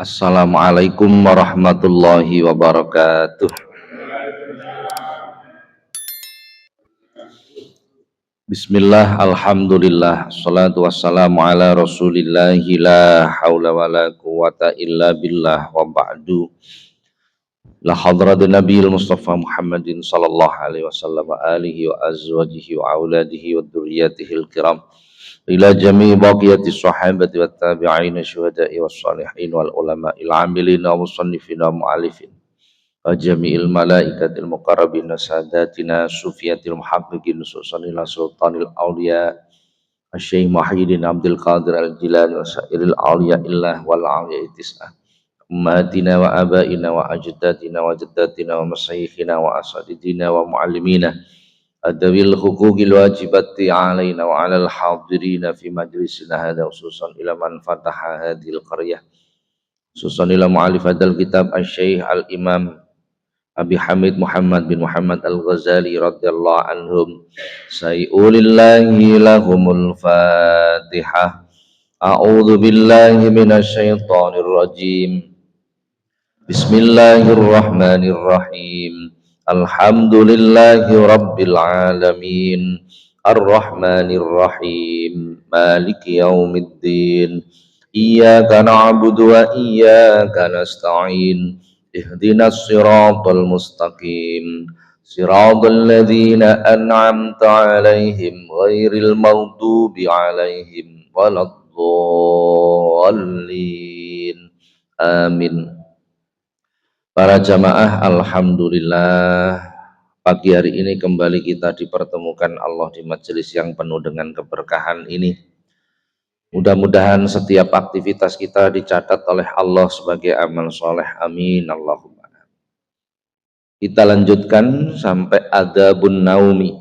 Assalamualaikum warahmatullahi wabarakatuh. Bismillah, alhamdulillah, salatu wassalamu ala rasulillahi la hawla wa la quwata illa billah wa ba'du. La hadratu nabiyil mustafa Muhammadin sallallahu alaihi wasallam wa alihi wa azwajihi wa auladihi wa dzurriyyatihil kiram ila jami'i baqiyati sahabati wat tabi'in syuhada'i was salihin wal ulama'il amilin wa musannifin wa mu'allifin wa jami'il malaikatil muqarrabin sadatina sufiyatil muhaqqiqin susanil sultanil awliya Syekh Muhyiddin Abdul Qadir Al-Jilani wa syairil awliya illah wal awliya tis'ah ummatina wa abaina wa ajdadina wa jaddatina wa masyayikhina wa asadidina wa muallimina adawil hukukil wajibati alaina wa alal hadirina fi majlisina hadha khususan ila man fataha hadhil qaryah khususan ila mu'alif hadal kitab al-syekh al-imam Abi Hamid Muhammad bin Muhammad Al-Ghazali radhiyallahu anhum sayulillahi lahumul fatihah. A'udzu billahi minasy syaithanir rajim. Bismillahirrahmanirrahim. Alhamdulillahi rabbil alamin. Ar-Rahmanir Rahim. Maliki yaumiddin. Iyyaka na'budu wa iyyaka nasta'in. Ihdinas siratal mustaqim. Siratal ladzina an'amta 'alaihim ghairil maghdubi 'alaihim waladdallin. Amin. Para jamaah, alhamdulillah pagi hari ini kembali kita dipertemukan Allah di majelis yang penuh dengan keberkahan ini. Mudah-mudahan setiap aktivitas kita dicatat oleh Allah sebagai amal soleh. Amin. Allahumma. Kita lanjutkan sampai adabun naumi.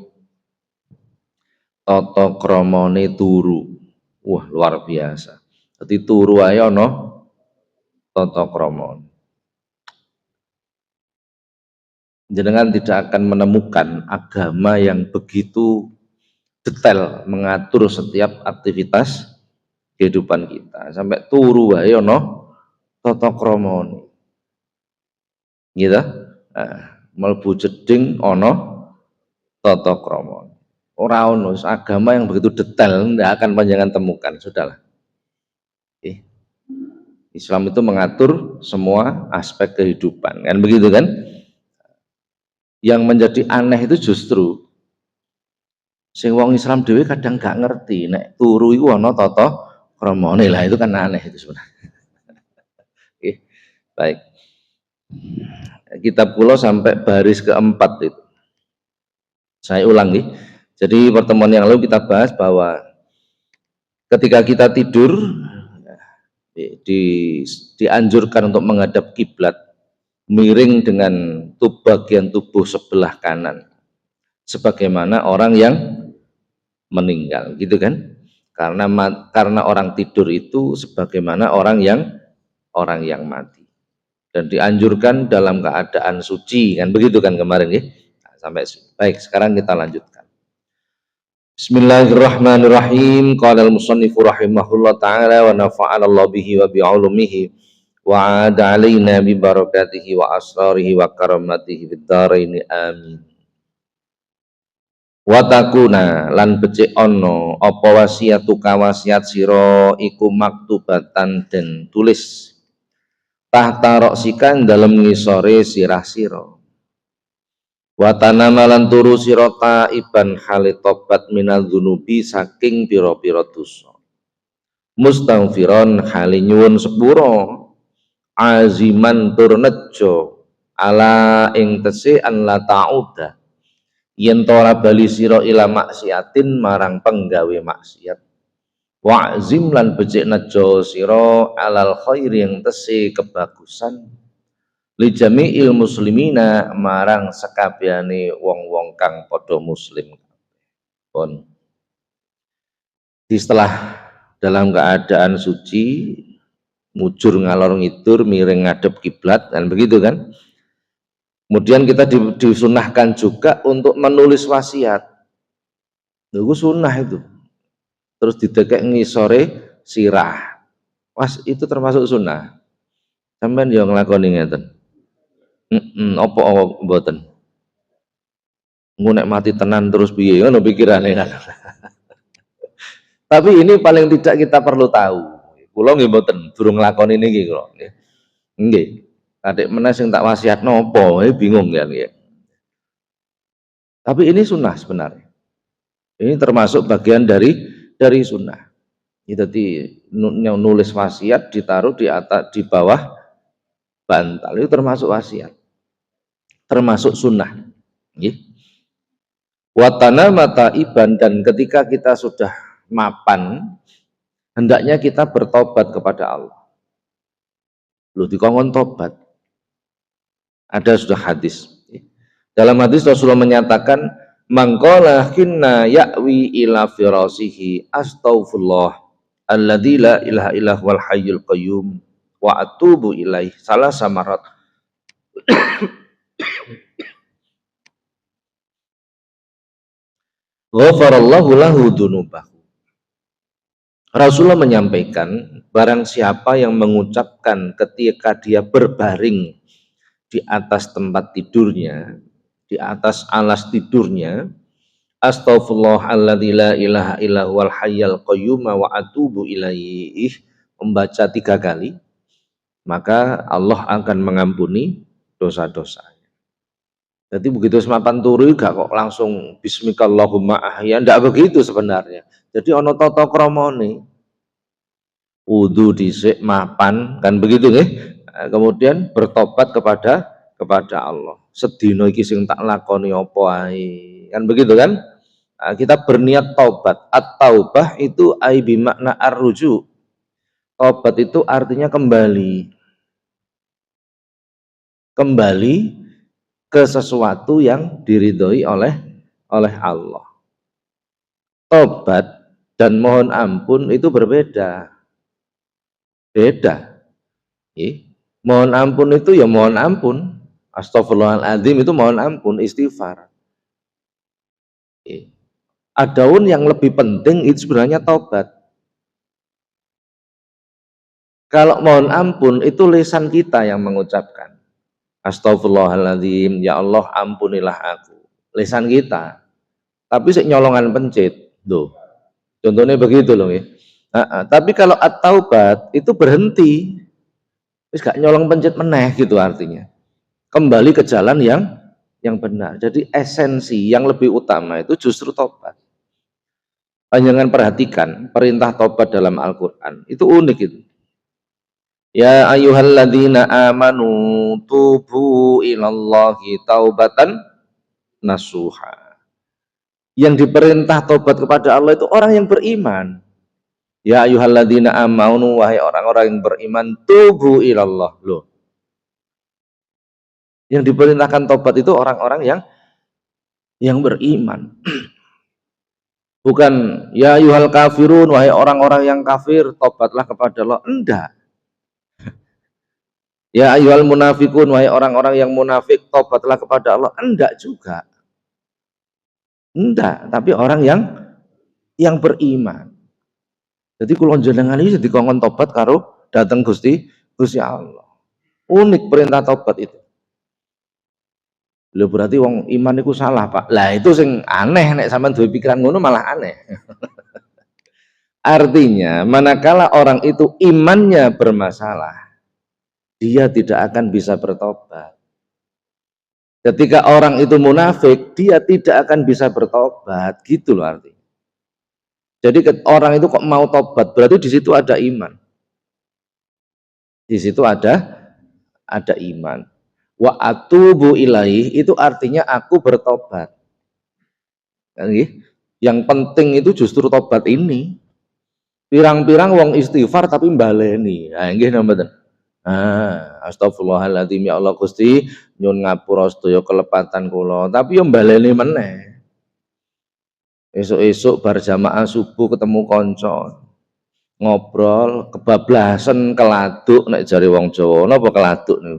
Toto kromone turu. Wah, luar biasa. Jadi turu ayo no toto kromone. Jenengan tidak akan menemukan agama yang begitu detail mengatur setiap aktivitas kehidupan kita sampai turu wae ono tata krama gitu. Mlebu jeding ono tata krama. Ora ono agama yang begitu detail, tidak akan panjenengan temukan, sudahlah. Islam itu mengatur semua aspek kehidupan, kan begitu kan? Yang menjadi aneh itu justru sing wong Islam dhewe kadang gak ngerti nek turu iku ana tata kramane, lah itu kan aneh itu sebenarnya. Oke, baik. Kitab kula sampai baris keempat itu. Saya ulang nih. Jadi pertemuan yang lalu kita bahas bahwa ketika kita tidur dianjurkan untuk menghadap kiblat miring dengan bagian tubuh sebelah kanan sebagaimana orang yang meninggal, gitu kan? Karena orang tidur itu sebagaimana orang yang mati, dan dianjurkan dalam keadaan suci, kan begitu kan kemarin ya? Nah, sampai baik, sekarang kita lanjutkan. Bismillahirrahmanirrahim. Qala al-musannifu rahimahullah ta'ala wa nafa'ana Allah bihi wa bi'ulumihi wa 'ada 'alaina bi barakatihi wa asrarihi wa karamatihi fid dharain amin. Watakuna lan becik ono apa wasiatu kawasiat sira iku maktubatan den tulis tahta roksikan dalam ngisore sirah sira. Watana malan turu sira taiban hale tobat minadzunubi saking pira-pira dosa. Mustaghfiron hale nyuwun sepuro aziman tur nejo ala ing tese an la ta'uda yen ora bali sira ila maksiatin marang penggawe maksiat. Wa'zim lan becik nejo sira alal khairi yang tesi kebagusan li jami'il muslimina marang sekabehane wong-wong kang padha muslim. Pun setelah dalam keadaan suci mujur ngalor ngidur miring ngadep kiblat, dan begitu kan. Kemudian kita disunahkan juga untuk menulis wasiat. Itu sunnah itu. Terus didekek ngisore sirah. Itu termasuk sunnah. Sampeyan yo nglakoni ngeten. Apa mboten? Engko nek mati tenan terus piye ngono pikirane kan. Tapi ini paling tidak kita perlu tahu. Kula nggih mboten durung nglakoni niki kula nggih. Nggih. Kadek meneh sing tak wasiatno apa, bingung ya nggih. Tapi ini sunnah sebenarnya. Ini termasuk bagian dari sunnah. Jadi nulis wasiat ditaruh di atas di bawah bantal itu termasuk wasiat, termasuk sunnah. Watana mata iban, dan ketika kita sudah mapan, hendaknya kita bertobat kepada Allah. Lu dikongkon tobat. Ada sudah hadis. Dalam hadis Rasulullah menyatakan, mangkola hinna ya'wi ila firasihi astaghfirullah alladzi la ilaha illa huwal hayyul qayyum wa atubu ilaih salah samarat. Ghafarallahu lahu dunubahu. Rasulullah menyampaikan, barang siapa yang mengucapkan ketika dia berbaring di atas tempat tidurnya, di atas alas tidurnya, astaghfirullahalladzi la ilaha illa huwal hayyul qayyum wa atubu ilaih, membaca 3 kali, maka Allah akan mengampuni dosa-dosa. Jadi begitu semapan turu gak kok langsung bismikallahumma ahya, ndak begitu sebenarnya. Jadi ono tata kramane. Wudu dhisik mapan kan begitu nggih. Kemudian bertobat kepada Allah. Sedina iki sing tak lakoni apa ae. Kan begitu kan? Kita berniat taubat. At-taubah itu ai bimakna ar-ruju. Taubat itu artinya kembali. Kembali ke sesuatu yang diridhoi oleh Allah. Tobat dan mohon ampun itu berbeda. Beda. Mohon ampun itu ya mohon ampun. Astagfirullahaladzim itu mohon ampun, istighfar. Adapun yang lebih penting itu sebenarnya tobat. Kalau mohon ampun itu lisan kita yang mengucapkan. Astagfirullahaladzim, ya Allah ampunilah aku. Lisan kita. Tapi sik nyolongan pencit, tuh. Contohnya begitu loh ya. Tapi kalau at-taubat itu berhenti, terus gak nyolong pencit meneh gitu artinya. Kembali ke jalan yang benar. Jadi esensi yang lebih utama itu justru tobat. Jangan perhatikan perintah tobat dalam Al-Quran itu unik itu. Ya ayyuhalladzina amanu tubu ilallahi taubatan nasuha. Yang diperintah tobat kepada Allah itu orang yang beriman. Ya ayyuhalladzina amanu, wahai orang-orang yang beriman, tubu ilallah. Loh. Yang diperintahkan tobat itu orang-orang yang beriman. Bukan ya ayyuhal kafirun, wahai orang-orang yang kafir, tobatlah kepada Allah. Enggak. Ya ayyuhal munafikun, wahai orang-orang yang munafik, tobatlah kepada Allah. Enggak juga. Enggak, tapi orang yang beriman. Jadi kula jenengan iki dikongkon tobat karo dateng Gusti Allah. Unik perintah tobat itu. Lho berarti wong iman itu salah, Pak. Lah itu sing aneh, nek sampean duwe pikiran ngono malah aneh. Artinya manakala orang itu imannya bermasalah, dia tidak akan bisa bertobat. Ketika orang itu munafik, dia tidak akan bisa bertobat, gitu loh artinya. Jadi orang itu kok mau tobat, berarti di situ ada iman. Di situ ada iman. Wa atubu ilaih itu artinya aku bertobat. Yang penting itu justru tobat ini. Pirang-pirang wong istighfar tapi mbaleni. Nah, nggih mboten. Astagfirullahaladzim, ya Allah Gusti, nyun ngapura sedaya kelepatan kula, tapi yo mbaleni meneh. Esuk-esuk bar jamaah subuh ketemu kanca. Ngobrol kebablasan keladuk nek jare wong Jawa. Napa keladuk niku?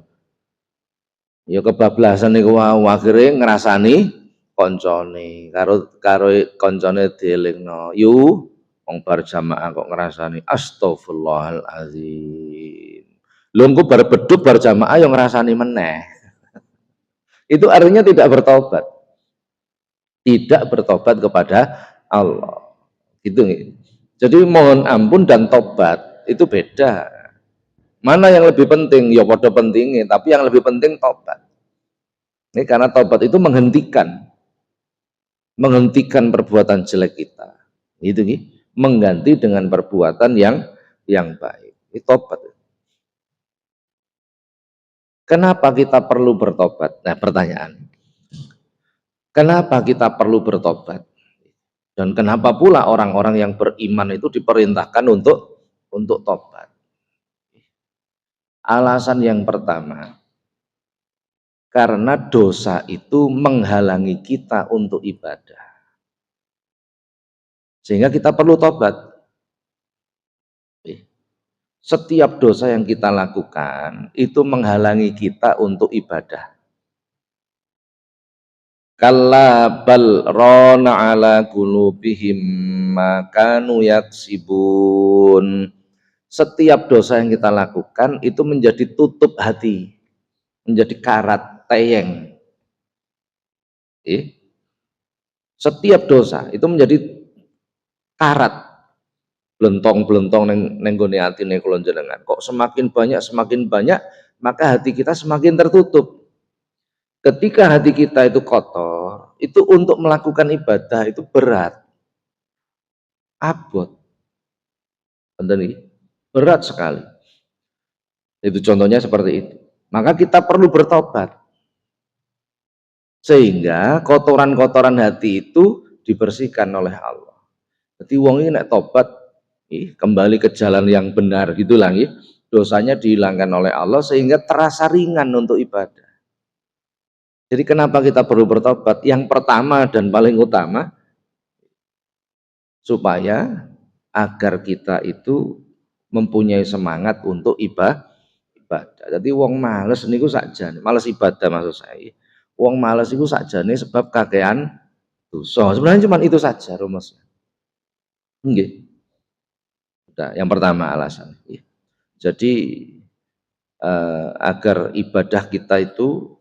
Ya kebablasan niku wau akhire ngrasani koncone karo koncone dielingno. Yu wong bar jamaah kok ngrasani astagfirullahalazim. Lho engko bar beduk bar jamaah yang ngrasani meneh. Itu artinya tidak bertobat. Tidak bertobat kepada Allah. Gitu nih. Jadi mohon ampun dan tobat itu beda. Mana yang lebih penting? Ya pada pentingnya, tapi yang lebih penting tobat. Ini karena tobat itu menghentikan perbuatan jelek kita. Itu nih, mengganti dengan perbuatan yang baik. Itu tobat. Kenapa kita perlu bertobat? Nah, pertanyaan. Kenapa kita perlu bertobat? Dan kenapa pula orang-orang yang beriman itu diperintahkan untuk tobat? Alasan yang pertama, karena dosa itu menghalangi kita untuk ibadah. Sehingga kita perlu tobat. Setiap dosa yang kita lakukan itu menghalangi kita untuk ibadah. Kalla bal rana ala qulubihim ma kanu yaksibun. Setiap dosa yang kita lakukan itu menjadi tutup hati, menjadi karat, teyeng. Setiap dosa itu menjadi karat, blentong-blentong neng gone atine kula jenengan. Kok semakin banyak, maka hati kita semakin tertutup. Ketika hati kita itu kotor, itu untuk melakukan ibadah itu berat, abot, berat sekali. Itu contohnya seperti itu. Maka kita perlu bertobat, sehingga kotoran-kotoran hati itu dibersihkan oleh Allah. Jadi wong ini nek tobat, kembali ke jalan yang benar gitulah, dosanya dihilangkan oleh Allah sehingga terasa ringan untuk ibadah. Jadi kenapa kita perlu bertobat? Yang pertama dan paling utama, supaya agar kita itu mempunyai semangat untuk ibadah. Jadi wong males niku sakjane, males ibadah maksud saya. Wong males itu sakjane sebab kakean dosa. Sebenarnya cuma itu saja rumusnya. Nggih. Nah, yang pertama alasan. Jadi agar ibadah kita itu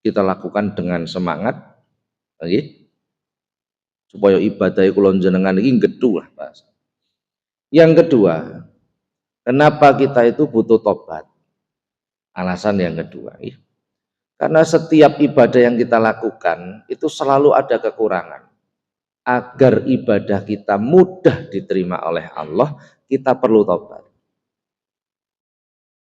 kita lakukan dengan semangat, supaya ibadah kula jenengan iki gedhu lah bahasa. Yang kedua, kenapa kita itu butuh tobat? Alasan yang kedua, karena setiap ibadah yang kita lakukan itu selalu ada kekurangan. Agar ibadah kita mudah diterima oleh Allah, kita perlu tobat.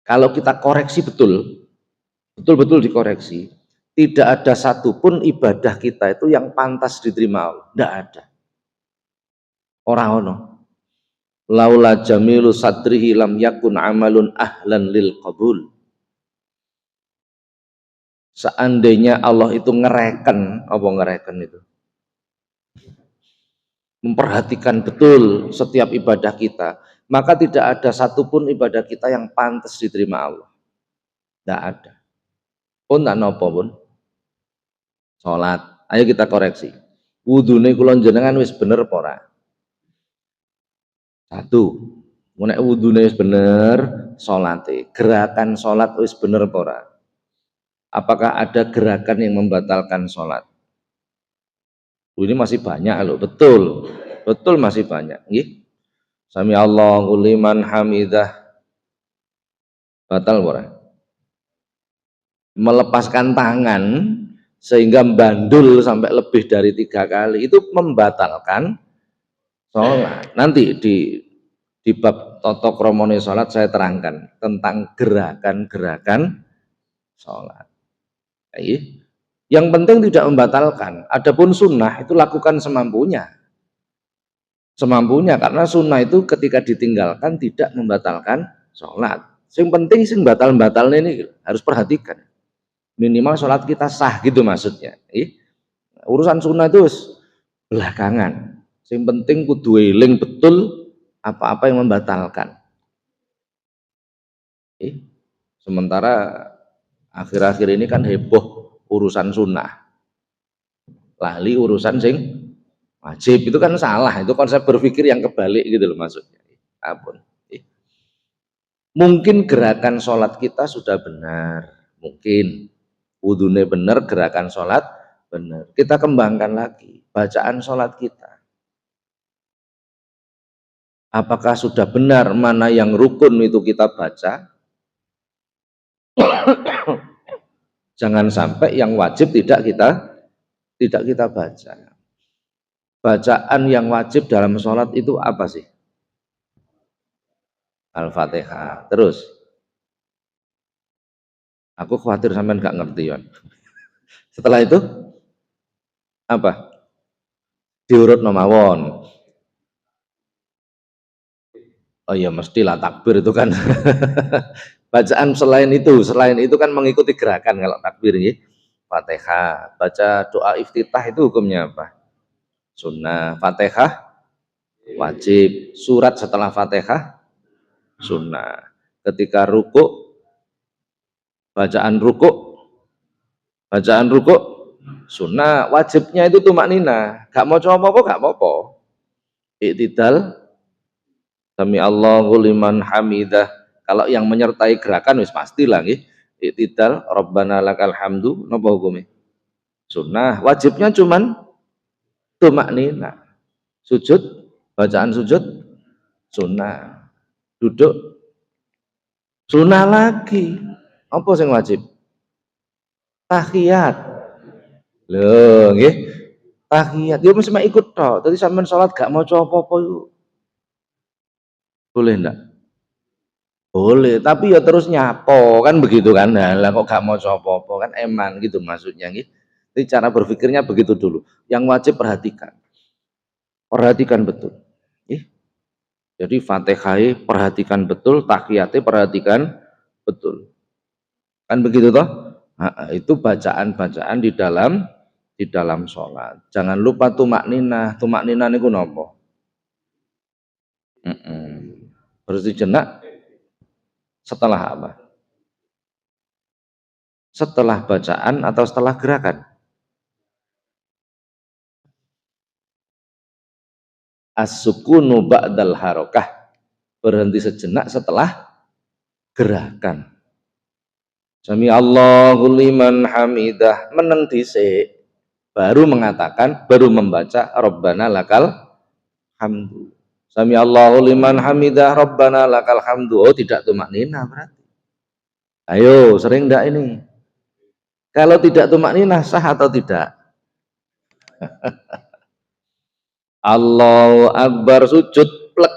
Kalau kita koreksi betul-betul dikoreksi, tidak ada satupun ibadah kita itu yang pantas diterima Allah. Tidak ada. Orang ono. Laula jamilu sadrihi lam yakun amalun ahlan lil qabul. Seandainya Allah itu ngereken, apa ngereken itu? Memperhatikan betul setiap ibadah kita, maka tidak ada satupun ibadah kita yang pantas diterima Allah. Tidak ada. Pun tak nopo pun. Sholat, ayo kita koreksi. Wudune kula jenengan wis bener apa ora? Satu, nek wudune wis bener, sholate, gerakan sholat wis bener apa ora? Apakah ada gerakan yang membatalkan sholat? Ini masih banyak loh, betul masih banyak. Nggih. Sami Allahu liman hamidah. Batal ora? Melepaskan tangan sehingga bandul sampai lebih dari 3 kali itu membatalkan sholat. Nanti di bab tata kramane sholat saya terangkan tentang gerakan-gerakan sholat. Yang penting tidak membatalkan. Adapun sunnah itu lakukan semampunya. Karena sunnah itu ketika ditinggalkan tidak membatalkan sholat. Yang penting sing batal-batalnya ini harus perhatikan. Minimal sholat kita sah gitu maksudnya. Urusan sunnah itu belakangan. Yang penting kudu eling betul apa-apa yang membatalkan. Sementara akhir-akhir ini kan heboh urusan sunnah, lali urusan sing wajib, itu kan salah. Itu konsep berpikir yang kebalik gitu loh maksudnya. Ampun. Mungkin gerakan sholat kita sudah benar, mungkin wudhunya benar, gerakan sholat benar. Kita kembangkan lagi bacaan sholat kita. Apakah sudah benar mana yang rukun itu kita baca? Jangan sampai yang wajib tidak kita baca. Bacaan yang wajib dalam sholat itu apa sih? Al-Fatihah. Terus, aku khawatir sampean nggak ngerti ya. Setelah itu apa? Diurut nomawon. Oh iya mestilah takbir itu kan. Bacaan selain itu kan mengikuti gerakan kalau takbir ya. Fatihah, baca doa iftitah itu hukumnya apa? Sunnah. Fatihah wajib. Surat setelah Fatihah sunnah. Ketika ruku, bacaan ruku sunnah. Wajibnya itu tumak nina. Gak mau coba apa gak apa-apa. Iktidal, sami Allahu liman hamidah. Kalau yang menyertai gerakan wis pastilah nggih. Iktidal, Rabbana lakal hamdu, napa hukumnya? Sunnah. Wajibnya cuman tumak nina. Sujud, bacaan sujud sunnah. Duduk sunnah lagi. Apa yang wajib? Tahiyat. Loh, nggih. Tahiyat. Yo mesti ikut tok. Dadi sampean salat gak maca apa-apa iku. Boleh ndak? Boleh, tapi ya terus nyapo kan begitu kan. Nah, lah kok gak maca apa-apa kan eman gitu maksudnya nggih. Jadi cara berpikirnya begitu dulu. Yang wajib perhatikan. Perhatikan betul. Nggih. Jadi Fatihah perhatikan betul, tahiyate perhatikan betul. Kan begitu toh? Nah, itu bacaan-bacaan di dalam sholat. Jangan lupa tumak nina niku nopo. Berarti jenak setelah apa? Setelah bacaan atau setelah gerakan? As-sukunu ba'dal harokah, berhenti sejenak setelah gerakan. Sami Allahu liman hamidah, meneng dhisik, baru mengatakan, baru membaca Rabbana lakal hamdu. Sami Allahu liman hamidah, Rabbana lakal hamdu. Oh, tidak tumak nina berarti. Ayo, sering enggak ini? Kalau tidak tumak nina sah atau tidak? Allahu Akbar, sujud plek,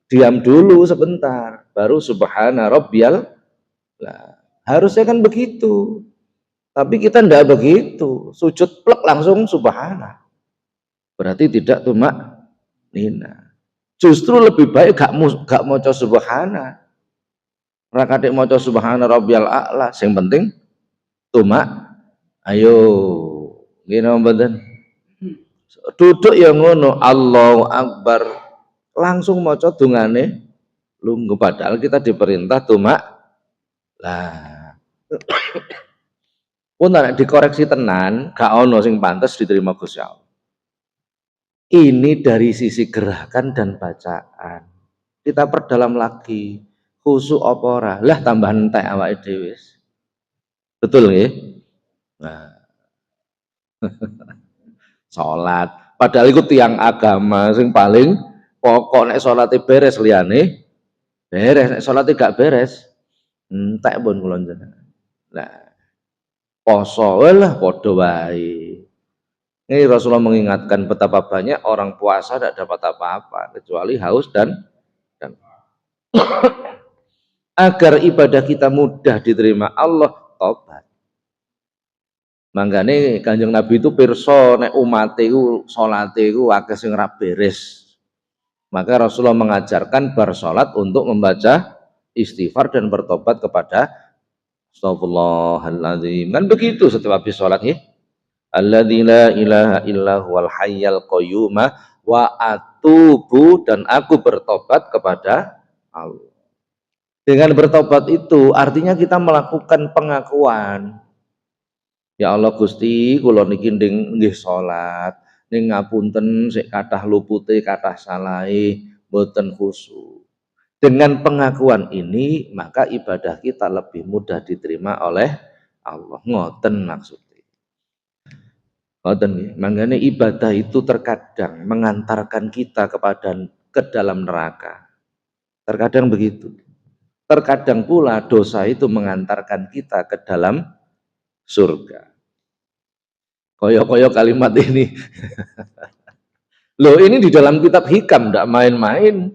diam dulu sebentar, baru subhana rabbiyal. Nah, harusnya kan begitu. Tapi kita ndak begitu. Sujud plek langsung subhana. Berarti tidak tumak nina. Justru lebih baik gak maca subhana. Ora kathik maca subhana rabbiyal a'la, sing penting tumak. Ayo, nggih napa mboten? Duduk ya ngono, Allahu Akbar, langsung maca dungane lungguh, padahal kita diperintah tumak. Lah pun nek dikoreksi tenan gak ono sing pantes diterima Gusti Allah. Ini dari sisi gerakan dan bacaan. Kita perdalam lagi, khusuk apa ora? Lah tambah entek awake dhewe. Betul nggih? Nah, salat padahal itu tiang agama sing paling pokok nek salate beres, liyane beres, nek salate gak beres entek pun kula jenengan. Nah, poso lah padha wae. Ini Rasulullah mengingatkan betapa banyak orang puasa tidak dapat apa-apa kecuali haus dan agar ibadah kita mudah diterima Allah, tobat. Manggane Kanjeng Nabi itu pirsa nek umat iku salate iku akeh sing ora beres. Maka Rasulullah mengajarkan bar salat untuk membaca istighfar dan bertobat kepada Astagfirullahaladzim. Kan begitu setiap habis salat nggih. Alladzi la ilaha illa huwal hayyal qayyum wa atubu, dan aku bertobat kepada Allah. Dengan bertobat itu artinya kita melakukan pengakuan. Ya Allah Gusti, kula niki nggih salat, ning ngapunten sik kathah lupute, kathah salahe, mboten khusyuk. Dengan pengakuan ini maka ibadah kita lebih mudah diterima oleh Allah. Ngoten maksudnya. Ngoten nggih. Mangane ibadah itu terkadang mengantarkan kita ke dalam neraka. Terkadang begitu. Terkadang pula dosa itu mengantarkan kita ke dalam surga. Koyo-koyo kalimat ini. Loh, ini di dalam kitab hikam, tidak main-main.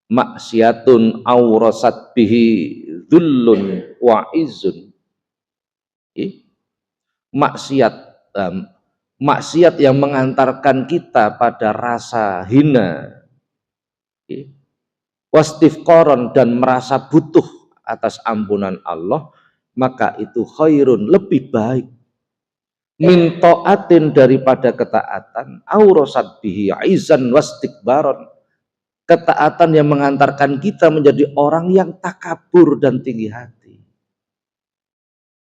Maksiatun aurasat bihi dhullun wa izun. Maksiat maksiat yang mengantarkan kita pada rasa hina, wastifqaron, dan merasa butuh atas ampunan Allah, maka itu khairun, lebih baik, min taatin, daripada ketaatan, aurasat bihi aizan wastikbaron, ketaatan yang mengantarkan kita menjadi orang yang takabur dan tinggi hati.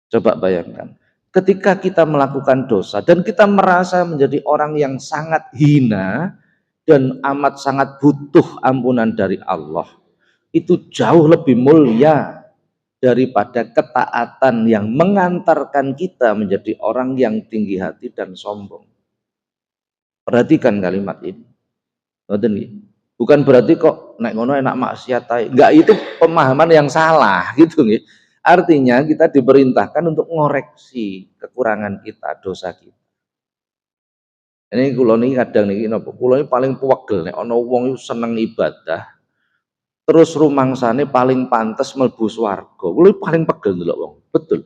Coba bayangkan, ketika kita melakukan dosa dan kita merasa menjadi orang yang sangat hina dan amat sangat butuh ampunan dari Allah, itu jauh lebih mulia daripada ketaatan yang mengantarkan kita menjadi orang yang tinggi hati dan sombong. Perhatikan kalimat ini. Bukan berarti kok nek ngono enak maksiat, enggak, itu pemahaman yang salah gitu nggih. Artinya kita diperintahkan untuk ngoreksi kekurangan kita, dosa kita. Ini kula niki kadang niki napa? Kula ini paling puwegel nek ana wong seneng ibadah terus rumangsane paling pantes mlebu swarga. Kula paling pegel ndelok wong. Betul.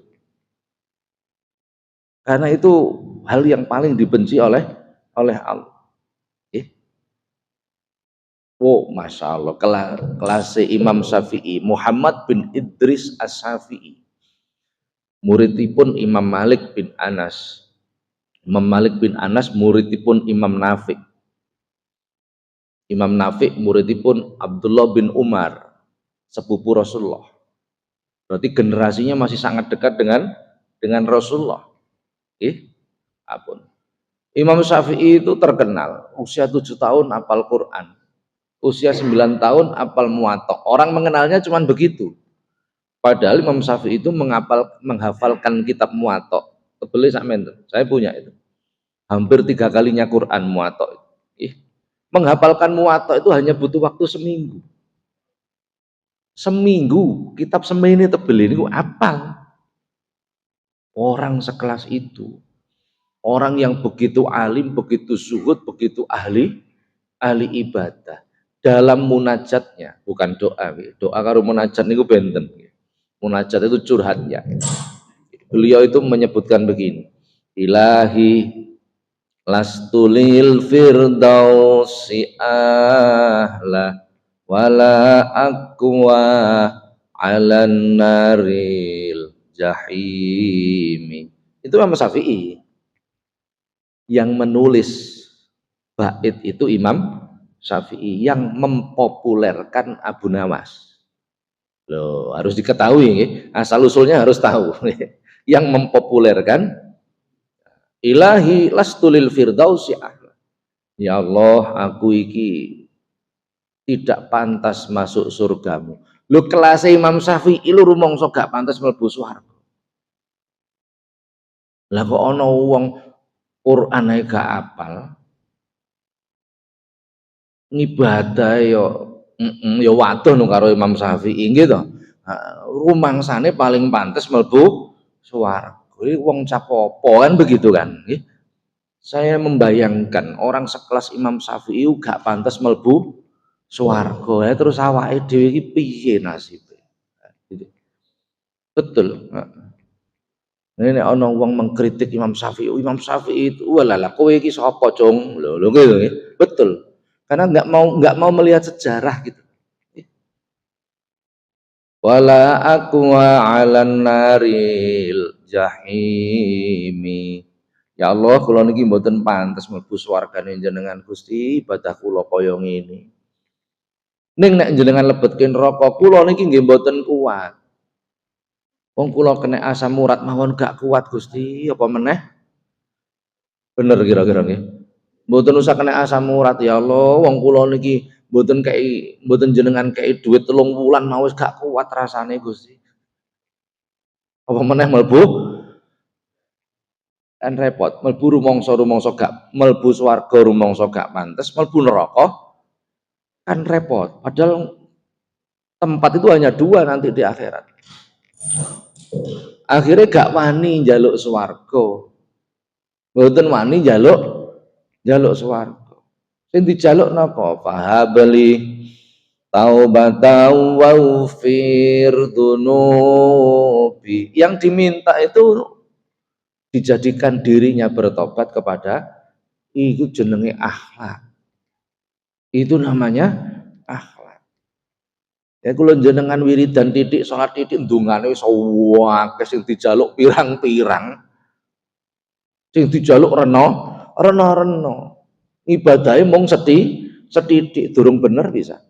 Karena itu hal yang paling dibenci oleh Allah. Oh, Masya Allah, kelas Imam Syafi'i, Muhammad bin Idris As-Syafi'i, muridipun Imam Malik bin Anas. Imam Malik bin Anas muridipun Imam Nafi'. Imam Nafi' muridipun Abdullah bin Umar, sepupu Rasulullah. Berarti generasinya masih sangat dekat dengan Rasulullah. Apun. Imam Syafi'i itu terkenal, usia 7 tahun hafal Quran. Usia 9 tahun apal Muwatta. Orang mengenalnya cuma begitu. Padahal Imam Syafi'i itu menghafalkan kitab Muwatta. Tebelnya sampean, saya punya itu. Hampir 3 kalinya Quran Muwatta. Menghafalkan Muwatta itu hanya butuh waktu seminggu. Seminggu, kitab semini tebel ini apal. Orang sekelas itu, orang yang begitu alim, begitu zuhud, begitu ahli ibadah. Dalam munajatnya, bukan doa karo munajat niku benten. Munajat itu curhatnya. Beliau itu menyebutkan begini, Ilahi lastulil firdausi ahla wala aqwa alan naril jahimi. Itu Imam Syafi'i. Yang menulis bait itu Imam Syafi'i, yang mempopulerkan Abu Nawas. Loh, harus diketahui, asal usulnya harus tahu. Yang mempopulerkan Ilahi lastulil firdausi ahla. Ya Allah, aku iki tidak pantas masuk surgamu. Lu kelas Imam Syafi'i lu rumangsa gak pantas mlebu swarga. Lah kok ana wong Quran ae gak apal, ngibadah yo waduh no karo Imam Syafi'i nggih to. Rumangsane paling pantes mlebu swarga. Kuwi wong capopo kan begitu kan nggih. Saya membayangkan orang sekelas Imam Syafi'i gak pantes mlebu swarga, ya terus awake dhewe iki piye nasibe. Betul. Ini ana wong mengkritik Imam Syafi'i itu walalah kowe iki sapa, Cung? Lho gitu nggih. Betul. Karena nggak mau melihat sejarah gitu. Wala aqwa 'alan naril jahimi. Ya Allah, kula niki mboten pantes mlebu swargane jenengan Gusti, ibadah kula kaya ngene. Ning nek jenengan lebetke neraka, kula niki nggih mboten kuat. Wong kula kena asam urat mawon gak kuat Gusti, apa meneh? Bener kira-kira nggih. Mboten usah kena asam urat ya Allah, wong kula niki mboten jenengan kei duit 3 wulan mau wis gak kuat rasane Gusti. Apa meneh mlebu kan repot, mlebu rumangsa gak mlebu swarga rumangsa gak pantes, mlebu neraka kan repot. Padahal tempat itu hanya 2 nanti di akhirat. Akhirnya gak wani njaluk swarga. Mboten wani njaluk swarga. Sing dijaluk napa? Fahabli taubatan waufir dunubi. Yang diminta itu dijadikan dirinya bertobat kepada itu jenenge akhlak. Itu namanya akhlak. Ya kula jenengan wiridan titik salat titik ndungane wis akeh sing dijaluk pirang-pirang. Sing dijaluk rena. Ibadahe mung sethithik durung bener bisa.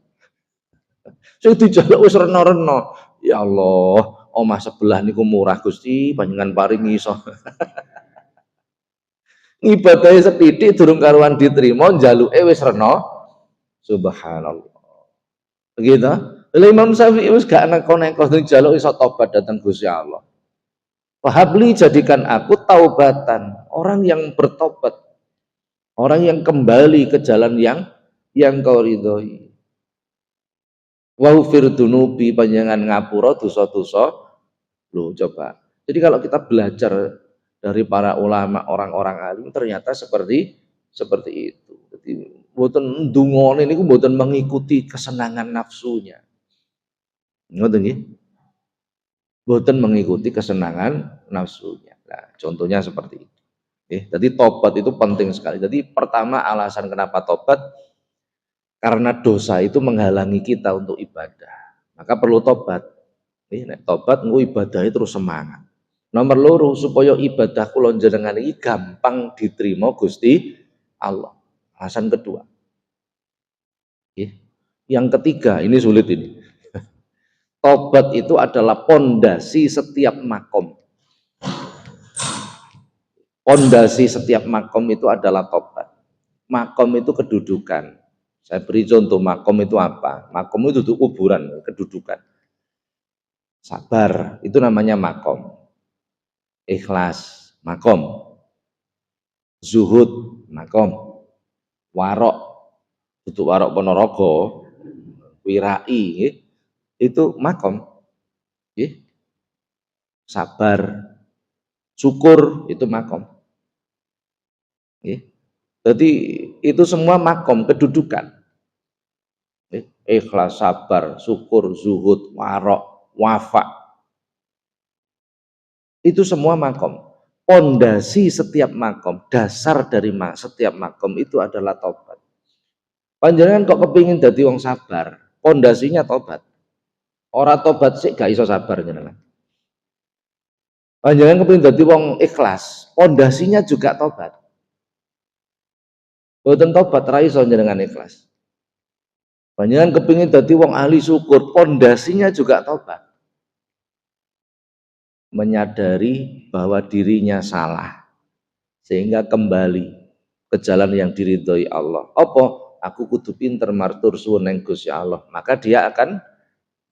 Sing dijaluk wis rena-rena. Ya Allah, omah sebelah niku murah Gusti, panjenengan paringi iso. Ibadahe sethithik durung karuan diterima, njaluke wis rena. Subhanallah. Begitu. Lha Imam Syafi'i wis gak neko-neko njaluk iso tobat datang Gusti Allah. Wahabli jadikan aku taubatan, orang yang bertobat, orang yang kembali ke jalan yang kau ridhoi. Waufir dunubi panjangan ngapura dosa-dosa. Loh coba. Jadi kalau kita belajar dari para ulama, orang-orang alim ternyata seperti itu. Jadi mboten ndungone niku mboten mengikuti kesenangan nafsunya. Ngoten nggih. Mboten mengikuti kesenangan nafsunya. Nah, contohnya seperti itu. Jadi tobat itu penting sekali. Jadi pertama alasan kenapa tobat karena dosa itu menghalangi kita untuk ibadah. Maka perlu tobat. Tobat engko ibadahnya terus semangat. Nomor loro supaya ibadah kula jenengan iki gampang diterima Gusti Allah. Alasan kedua. Yang ketiga, ini sulit ini. Tobat itu adalah pondasi setiap makom. Pondasi setiap makom itu adalah tobat. Makom itu kedudukan. Saya beri contoh makom itu apa? Makom itu duduk kuburan, kedudukan. Sabar, itu namanya makom. Ikhlas, makom. Zuhud, makom. Warok, duduk warok ponorogo, wirai, itu makom. Sabar, syukur, itu makom. Jadi itu semua makom, kedudukan. Ikhlas, sabar, syukur, zuhud, warok, wafa. Itu semua makom. Pondasi setiap makom, dasar dari setiap makom itu adalah tobat. Panjenengan kok kepingin dadi wong sabar, pondasinya tobat. Ora tobat sih gak iso sabar jenengan. Panjenengan kepingin dadi wong ikhlas, pondasinya juga tobat. Boten tobat ra iso jenengan ikhlas. Panjenengan kepingin dadi wong ahli syukur, pondasinya juga tobat. Menyadari bahwa dirinya salah sehingga kembali ke jalan yang diridhoi Allah. Apa? Aku kudu pinter martur suwun ning Gusti Allah. Maka dia akan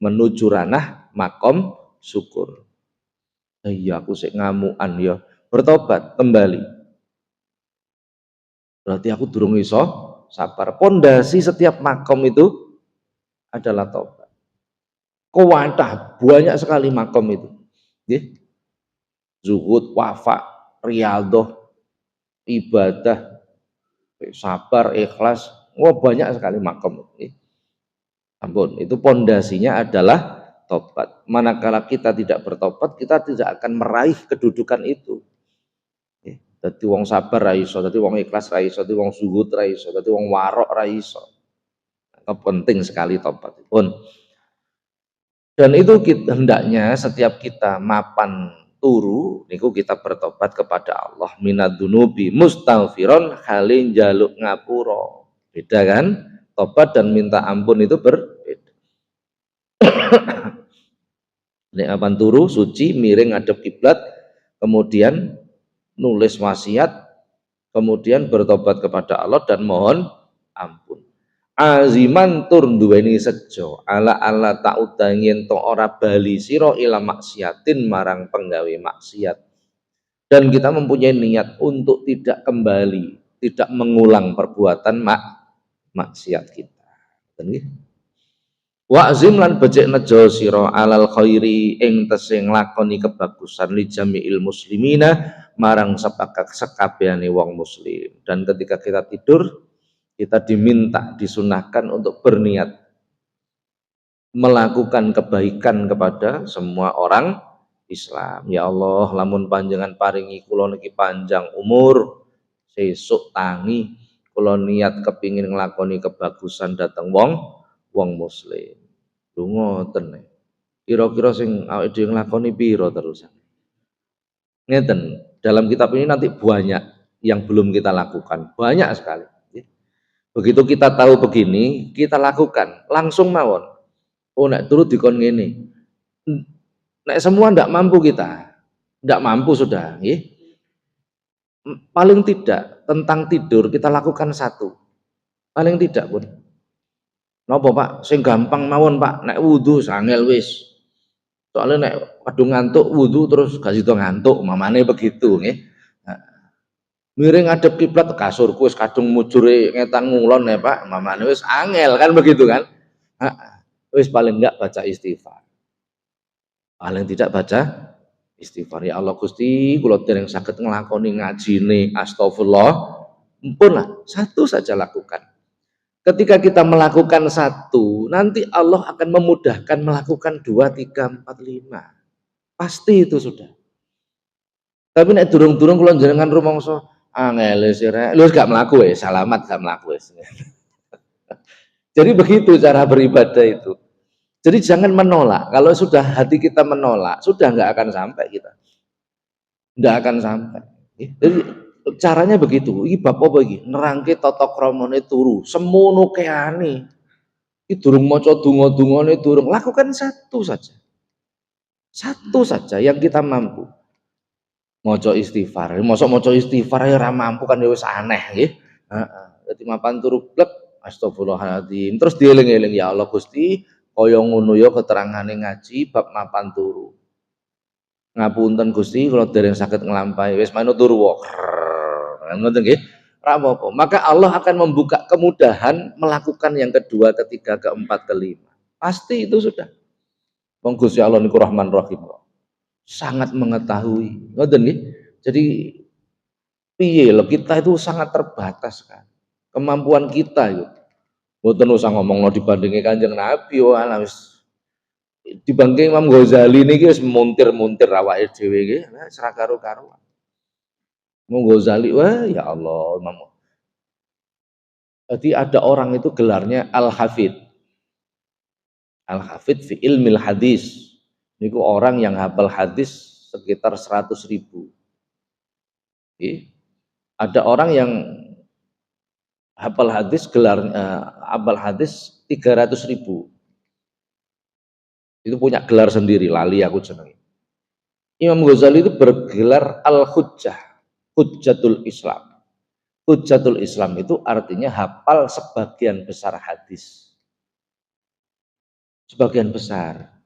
menuju ranah makom syukur. Iya aku sik ngamukan ya, bertobat kembali. Berarti aku durung iso sabar. Pondasi setiap makom itu adalah tobat. Kuwatah banyak sekali makom itu. Zuhud, wafa, riyadhah, ibadah, sabar, ikhlas, banyak sekali makom. Ampun, itu pondasinya adalah tobat. Manakala kita tidak bertobat, kita tidak akan meraih kedudukan itu. Dadi wong sabar ra iso, dadi wong ikhlas ra iso, dadi wong zuhud ra iso, dadi wong warok ra iso. Penting sekali tobat. Pun. Dan itu hendaknya setiap kita mapan turu niku kita bertobat kepada Allah minadunubi mustaghfiron halin jaluk ngapura. Beda kan? Tobat dan minta ampun itu berbeda. Nek apan turu suci miring ngadep kiblat, kemudian nulis wasiat, kemudian bertobat kepada Allah dan mohon ampun. aziman tur duweni sejo ala ta'uda yen to ora bali sira ila maksiatin marang penggawe maksiat, dan kita mempunyai niat untuk tidak kembali, tidak mengulang perbuatan maksiat kita. Nggih. Wa'zim lan becik nejo sira alal khairi ing tesih nglakoni kebagusan li jami'il muslimina marang sepakat sekabehane wong muslim. Dan ketika kita tidur, kita diminta, disunahkan untuk berniat melakukan kebaikan kepada semua orang Islam. Ya Allah, lamun panjenengan paringi kula niki panjang umur, sesuk tangi kula niat kepingin nglakoni kebagusan dhateng wong muslim. Lho ngoten. Kira-kira sing awake dhewe nglakoni pira terusan? Ngeten, dalam kitab ini nanti banyak yang belum kita lakukan, banyak sekali. Begitu kita tahu begini, kita lakukan langsung mawon. Oh, nek turut dikon ngene. Nek semua ndak mampu kita, ndak mampu sudah, nggih. Paling tidak tentang tidur kita lakukan satu. Paling tidak pun. Napa Pak? Sing gampang mawon Pak, nek wudu sangel wis. Soalnya nek kadung ngantuk wudu terus gak sida ngantuk, mamane begitu nggih. Miring ngadep kiblat kasurku wis kadung mujure ngetan ngulon ya Pak, mamane wis angel kan begitu kan. Wis paling enggak baca istighfar. Paling tidak baca istighfar. Ya Allah Gusti, kula dereng saged nglakoni ngajine astagfirullah. Mumpun lah, satu saja lakukan. Ketika kita melakukan satu, nanti Allah akan memudahkan melakukan 2, 3, 4, 5. Pasti itu sudah. Tapi nek durung-durung kula njenengan rumangsa angel sirek, lho gak mlaku wis, salamat gak mlaku wis. Jadi begitu cara beribadah itu. Jadi jangan menolak. Kalau sudah hati kita menolak, sudah nggak akan sampai kita. Nggak akan sampai. Jadi caranya begitu. Iki bab apa iki? Nerangke tata kramane turu. Semono keane. Iki durung maca donga-dungane durung. Lakukan satu saja. Satu saja yang kita mampu. Maca istighfar. Mosok maca istighfar ya ora mampu kan ya wis aneh nggih. Heeh. Dadi mapan turu blek astagfirullahaladzim. Terus dieling-eling ya Allah Gusti, kaya ngono ya keterangane ngaji bab mapan turu. Ngapunten Gusti kula dereng saged nglampahi wis manut turu wae. Ngoten nggih. Ora apa-apa. Maka Allah akan membuka kemudahan melakukan yang kedua, ketiga, keempat, kelima. Pasti itu sudah. Wong Gusti Allah niku Rahman Rahim. Sangat mengetahui. Ngoten nggih. Jadi piye lho, kita itu sangat terbatas kan. Kemampuan kita itu. Mboten usah ngomongno dibandingi Kanjeng Nabi wae wis dibanding Imam Ghazali niki wis muntir-muntir awake dhewe nggih, wis ora karo-karuan. Imam Ghazali wah ya Allah, Imam. Jadi ada orang itu gelarnya Al-Hafid. Al-Hafid fi ilmil hadis. Niku orang yang hafal hadis sekitar 100.000. Ada orang yang hafal hadis hafal hadis 300.000. Itu punya gelar sendiri, lali aku jenenge. Imam Ghazali itu bergelar Al-Hujjah, Hujjatul Islam. Hujjatul Islam itu artinya hafal sebagian besar hadis. Sebagian besar.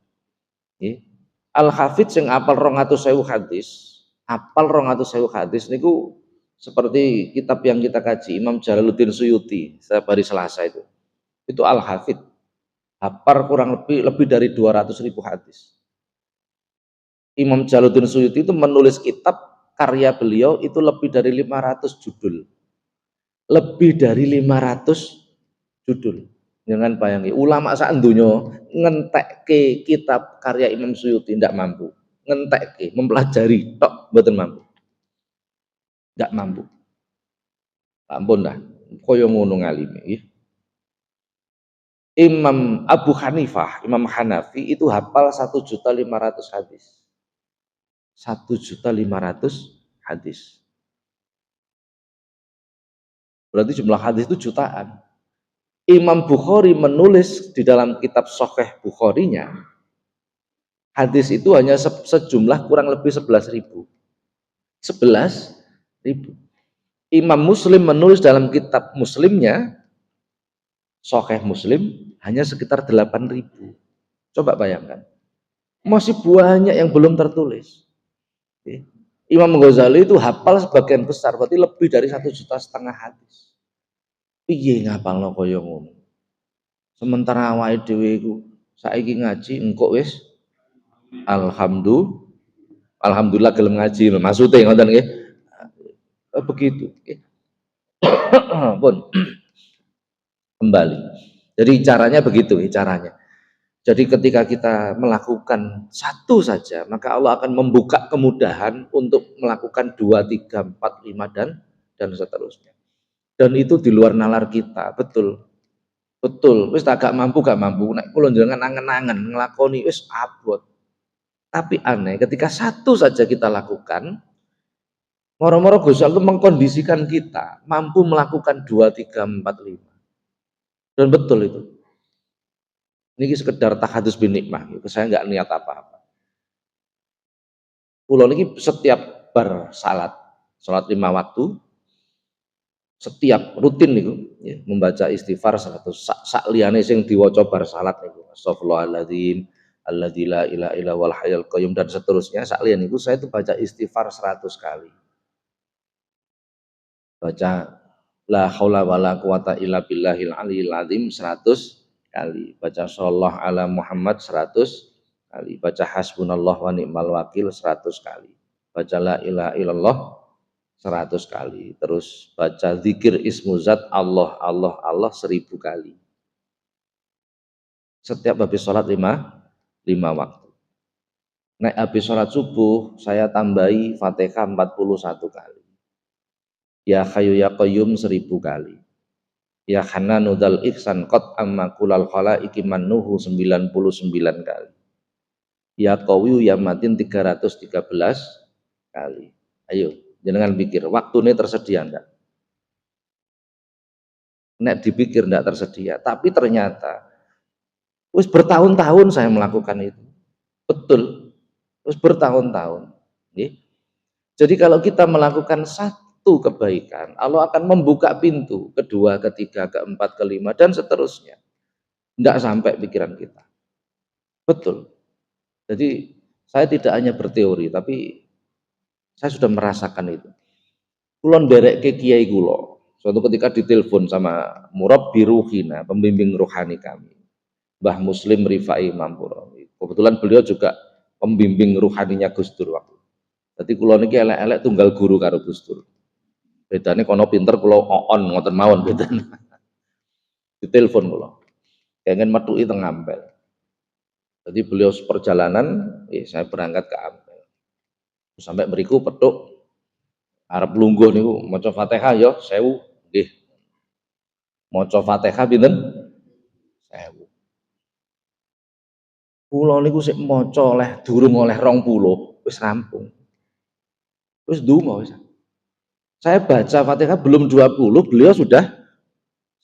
Al-Hafidz sing apal 200.000 hadis, apal 200.000 hadis niku seperti kitab yang kita kaji Imam Jalaluddin Suyuti setiap hari Selasa itu. Itu Al-Hafidz. Hafal kurang lebih dari 200.000 hadis. Imam Jalaluddin Suyuti itu menulis kitab karya beliau itu lebih dari 500 judul. Lebih dari 500 judul. Jangan bayangi, ulama sak donya ngentekke kitab karya Imam Suyuti ndak mampu. Ngentekke, mempelajari tok mboten mampu. Ndak mampu. Ampun dah, kaya ngono ngalime nggih. Imam Abu Hanifah, Imam Hanafi itu hafal 1.500.000 hadis. 1.500.000 hadis. Berarti jumlah hadis itu jutaan. Imam Bukhari menulis di dalam kitab Sahih Bukharinya, hadis itu hanya sejumlah kurang lebih 11.000. 11.000. Imam Muslim menulis dalam kitab Muslimnya Sahih Muslim hanya sekitar 8.000. Coba bayangkan. Masih banyak yang belum tertulis. Imam Ghazali itu hafal sebagian besar, berarti lebih dari 1,5 juta hadis. Piye ngapalno kaya ngono? Sementara awake dhewe iku saiki ngaji engko wis alhamdulillah, alhamdulillah gelem ngaji lho, maksude ngoten nggih. Begitu. Pun kembali. Jadi caranya begitu, caranya. Jadi ketika kita melakukan satu saja, maka Allah akan membuka kemudahan untuk melakukan 2, 3, 4, 5 dan seterusnya. Dan itu di luar nalar kita, betul. Betul, wis gak mampu gak mampu. Nek kula njenengan angen-angen nglakoni wis abot. Tapi aneh ketika satu saja kita lakukan, moro-moro Gusti Allah mengkondisikan kita mampu melakukan 2, 3, 4, 5. Dan betul itu. Ini sekedar tahadus bin nikmah, saya nggak niat apa-apa. Kula niki setiap bar salat 5 waktu, setiap rutin niku ya, membaca istighfar 100 sak liyane sing diwaca bar salat niku. Astagfirullahaladzim, alladzi la ilaha illa huwal hayyul qayyum dan seterusnya. Sak liyane niku saya itu baca istighfar 100 kali. Baca la haula wala quwata illa billahil aliyil azim 100 kali. Baca shallallahu ala Muhammad 100 kali. Baca hasbunallah wa ni'mal wakil 100 kali. Baca la ilaha illallah 100 kali. Terus baca zikir ismuzat Allah Allah Allah 1000 kali. Setiap habis sholat 5 waktu. Naik habis sholat subuh saya tambahi Fatihah 41 kali. Ya Hayyu ya Qayyum 1000 kali. Ya Hananu dzal ihsan qad amma kulal khalaiqi mannuhu 99 kali. Ya Qawiyu ya Matin 313 kali. Ayo, jangan pikir waktu ini tersedia enggak? Nek dipikir enggak tersedia, tapi ternyata wis bertahun-tahun saya melakukan itu. Betul. Wis bertahun-tahun. Jadi kalau kita melakukan satu kebaikan, Allah akan membuka pintu kedua, ketiga, keempat, kelima dan seterusnya. Enggak sampai pikiran kita. Betul. Jadi saya tidak hanya berteori, tapi saya sudah merasakan itu. Kulon derek ke kiai kulo. Suatu ketika ditelepon sama Murabbi Ruhina, pembimbing rohani kami, Mbah Muslim Rifai Mampuro. Kebetulan beliau juga pembimbing rohaninya Gus Dur waktu. Jadi kulo niki elek-elek tunggal guru karo Gus Dur. Bedane kono pinter kulo on ngoten mawon bedane. Ditelepon kulo. Pengen metuki teng Ampel. Jadi beliau seperjalanan, saya berangkat ke Ampel. Sampai beriku petuk arep lungguh niku maca Fatihah ya 1000 nggih. Maca Fatihah pinten? 1000. Kula niku sik maca oleh durung oleh 20 wis rampung. Wis ndonga wis. Saya baca Fatihah belum 20, beliau sudah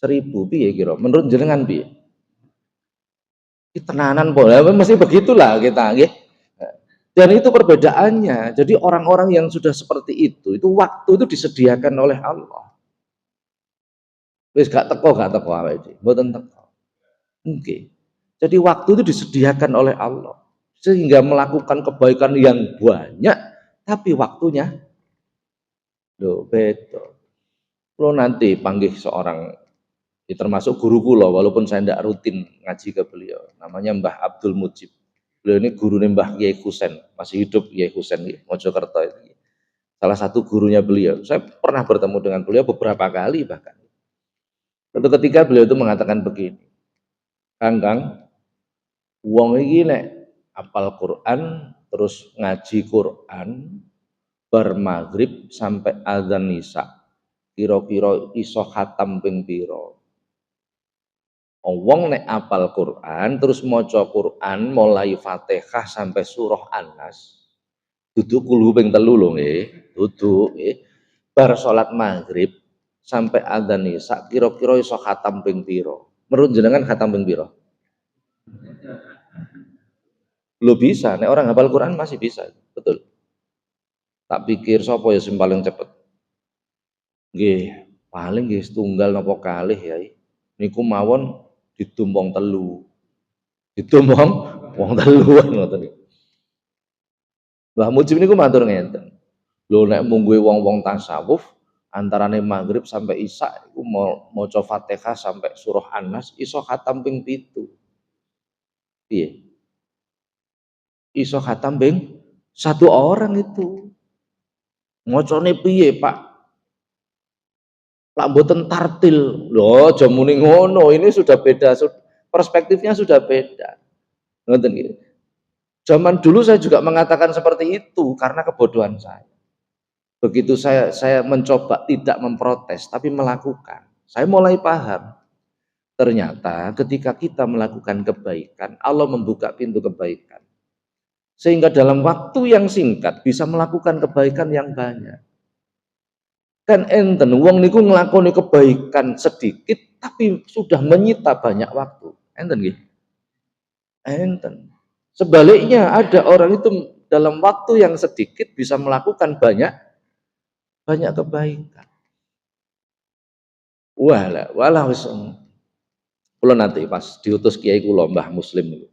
1000. Piye kira? Menurut jenengan piye? Tenanan po, mesti begitulah kita nggih. Dan itu perbedaannya. Jadi orang-orang yang sudah seperti itu waktu itu disediakan oleh Allah. Wis gak teko awake dhewe, mboten teko. Nggih. Jadi waktu itu disediakan oleh Allah sehingga melakukan kebaikan yang banyak tapi waktunya loh beda. Kalau nanti panggil seorang termasuk guru kula walaupun saya tidak rutin ngaji ke beliau, namanya Mbah Abdul Mujib. Beliau ini gurunya Mbah Kiai Husen, masih hidup Kiai Husen di Mojokerto itu. Salah satu gurunya beliau. Saya pernah bertemu dengan beliau beberapa kali bahkan. Suatu ketika beliau itu mengatakan begini, Kang, wong iki nek apal Quran terus ngaji Quran bar maghrib sampai azan isya kira-kira iso khatam ping pira. Wong nek apal Quran terus maca Quran mulai Fatihah sampai surah An-Nas duduk kulhu ping 3 lho nggih, duduk nggih. Bar salat maghrib sampai azan isya kira-kira iso khatam ping pira. Menurut jenengan khatam ping pira? Lo bisa, nek orang hafal Quran masih bisa, betul. Tak pikir sapa ya sing paling cepet. Nggih, paling nggih setunggal napa kalih ya. niku mawon didum wong telu. Didum wong telu ngoten niku. Mbah Mujib niku matur ngeten. Lho nek mungguhe wong-wong tasawuf antarane maghrib sampai isya iku maca Fatihah sampai surah An-Nas iso khatam ping 7. Piye? Iso khatam ping 1 orang itu. Macane piye, Pak? Lak mboten tartil. Lho, aja muni ngono. Ini sudah beda, perspektifnya sudah beda. Ngoten nggih. Zaman dulu saya juga mengatakan seperti itu karena kebodohan saya. Begitu saya mencoba tidak memprotes tapi melakukan, saya mulai paham. Ternyata ketika kita melakukan kebaikan, Allah membuka pintu kebaikan. Sehingga dalam waktu yang singkat bisa melakukan kebaikan yang banyak. Kan enten wong niku nglakoni kebaikan sedikit tapi sudah menyita banyak waktu. Enten nggih? Enten. Sebaliknya ada orang itu dalam waktu yang sedikit bisa melakukan banyak kebaikan. Walah wis kula nanti pas diutus kiai kula Mbah Muslim niku.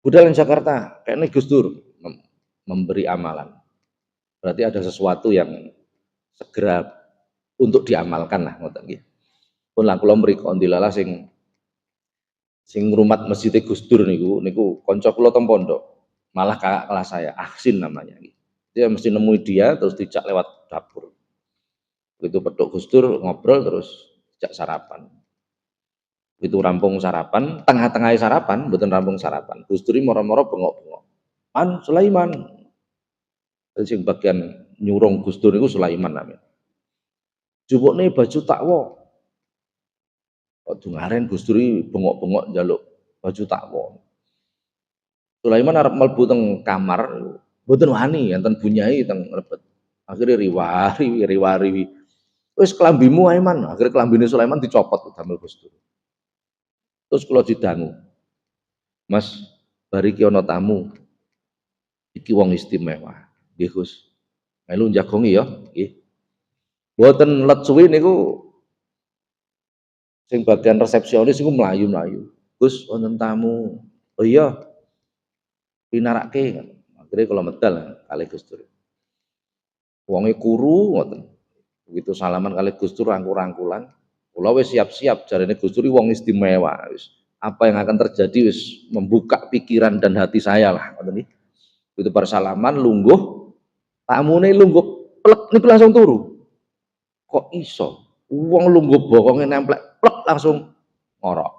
Budal di Jakarta, kayaknya Gus Dur memberi amalan. Berarti ada sesuatu yang segera untuk diamalkan lah ngoten nggih. Pun lah kula mriko ndilala sing ngrumat masjid Gus Dur niku kanca kula teng pondok. Malah kakak kelas saya, Ahsin namanya. Dia mesti nemui dia terus dijak lewat dapur. Begitu pedok Gus Dur ngobrol terus dijak sarapan. Itu rampung sarapan, tengah-tengah sarapan, mboten rampung sarapan. Gus Dur moro-moro bengok-bengok. Man Sulaiman. Sing bagian nyurung Gus Dur niku Sulaiman namanya. Jupukne baju takwa. Kok dungaren Gus Dur bengok-bengok njaluk baju takwa. Sulaiman arep mlebu teng kamar, mboten wani enten bunyai teng rebet. Akhirnya riwari. Wis kelambimu ae man. Akhirnya kelambine Sulaiman dicopot damel Gus Dur. Terus kula didangu, Mas, bariki ana tamu, iki wong istimewa. Nggih Gus, melu njagongi ya, nggih. Mboten let suwi niku sing bagian resepsionis niku mlayu-mlayu. Gus, wonten tamu. Oh iya, pinarake. Akhirnya kula medal kali Gus Dur. Wonge kuru ngoten. Begitu salaman kali Gus Dur rangkul-rangkulan. Kula wis siap-siap jarene Gus Dur wong istimewa wis. Apa yang akan terjadi wis membuka pikiran dan hati saya lah ngoten iki. Begitu bersalaman lungguh tamune lungguh plek niku langsung turu. Kok iso? Wong lungguh bokonge nemplek plek langsung ngorok.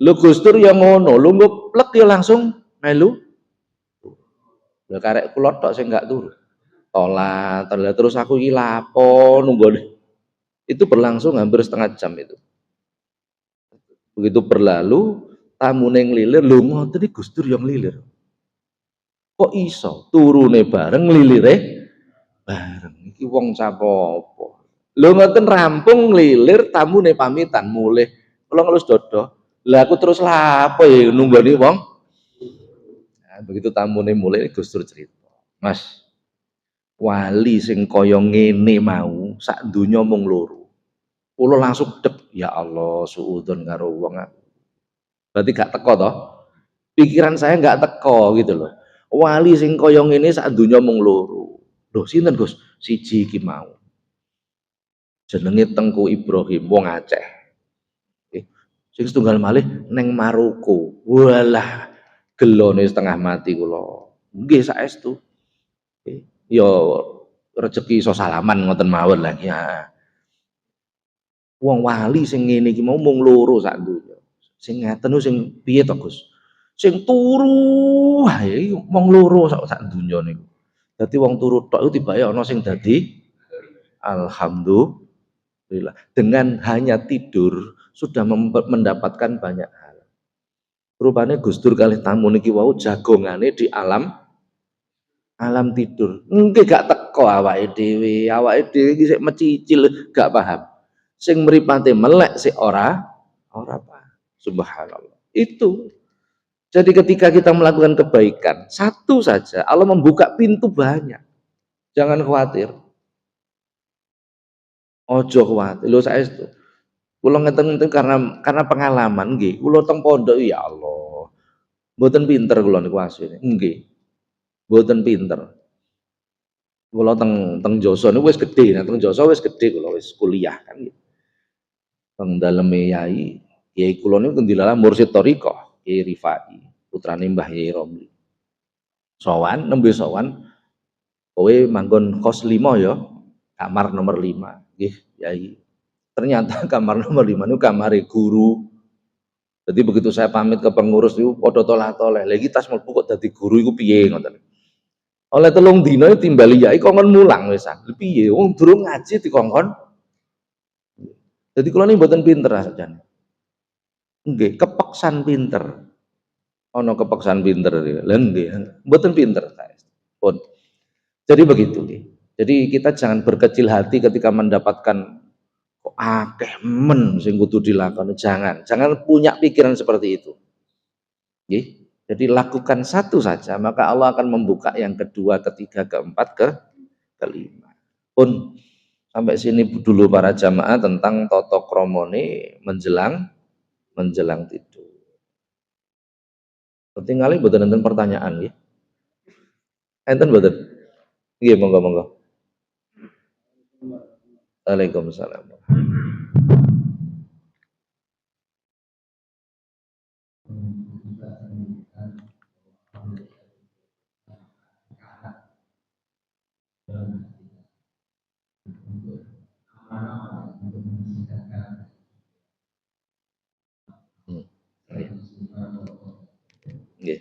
Lho Gus Dur ya ngono, lungguh plek ya langsung melu. Lah karek kula tok sing gak turu. Tolat, terus aku iki lapo nunggu. Itu berlangsung hampir setengah jam itu. Begitu berlalu, tamune nglilir, lho ngoten iki Gus Dur yang nglilir. Kok iso? Turune bareng nglilire bareng. Iki wong capopo. Lho ngoten rampung nglilir, tamune pamitan mulih. Kula ngelus dodo. Lah aku terus lapo ya nunggoni wong. Nah, begitu tamune mulih Gus Dur cerita. Mas, wali sing kaya ngene mau sak donya mung loro. Kula langsung dek, ya Allah, suudzon karo wong. Berarti gak teko toh? Pikiran saya gak teko gitu loh. Wali sing kaya ngene sak donya mung loro. Lho sinten Gus? Siji iki mau. Jenenge Tengku Ibrahim wong Aceh. Sing setunggal malih neng Maroko. Walah, gelone setengah mati kula. Nggih saestu. Ya rezeki iso salaman ngoten mawon lah ya. Wong wali sing ngene iki mau mung loro sak donya. Sing ngeten sing piye to, Gus? Sing turu wae mung loro sak donya niku. Dadi wong turu tok iku tibake ana sing dadi alhamdulillah. Dengan hanya tidur sudah mendapatkan banyak hal. Rupane Gus Dur kalih tamu niki wau jagongane di alam tidur. Nggih gak teko awake dhewe iki sik mecicil gak paham. Sing mripate melek sik ora paham. Subhanallah. Itu. Jadi ketika kita melakukan kebaikan, satu saja Allah membuka pintu banyak. Jangan khawatir. Ojo khawatir. Lho saestu. Kula ngeten-ngeten karena pengalaman nggih. Kula teng pondok ya Allah. Mboten pinter kula niku asline. Nggih. Mboten pinter. Kula teng Joso niku wis gedhe, nah teng Joso wis gedhe kula wis kuliah kan gitu. Teng daleme yai, yai kula niku kendilala mursyid thariqah, Kyai Rifai, putrane Mbah Yai Romli. Sowan, nembe sowan, kowe manggon kos 5 ya, kamar nomor 5. Nggih, yai. Ternyata kamar nomor 5 niku kamare guru. Jadi begitu saya pamit ke pengurus itu padha tolah-toleh. Lha iki tas mlebu kok dadi guru iku piye ngoten. Oleh telung dina timbali yai kongkon mulang wisan. Lha piye wong durung ngaji dikongkon. Jadi kula niki mboten pinter sajane. Nggih, kepeksan pinter. Ana kepeksan pinter. Lha nggih, mboten pinter saya. Pun. Jadi begitu nggih. Jadi kita jangan berkecil hati ketika mendapatkan kok akeh men sing kudu dilakoni. Jangan punya pikiran seperti itu. Nggih. Jadi lakukan satu saja, maka Allah akan membuka yang kedua, ketiga, keempat, kelima. Pun sampai sini dulu para jamaah tentang toto kromone menjelang tidur. Tinggalnya mboten enten pertanyaan nggih. Enten mboten? Nggih, monggo. Waalaikumsalam. Hmm. Nggih.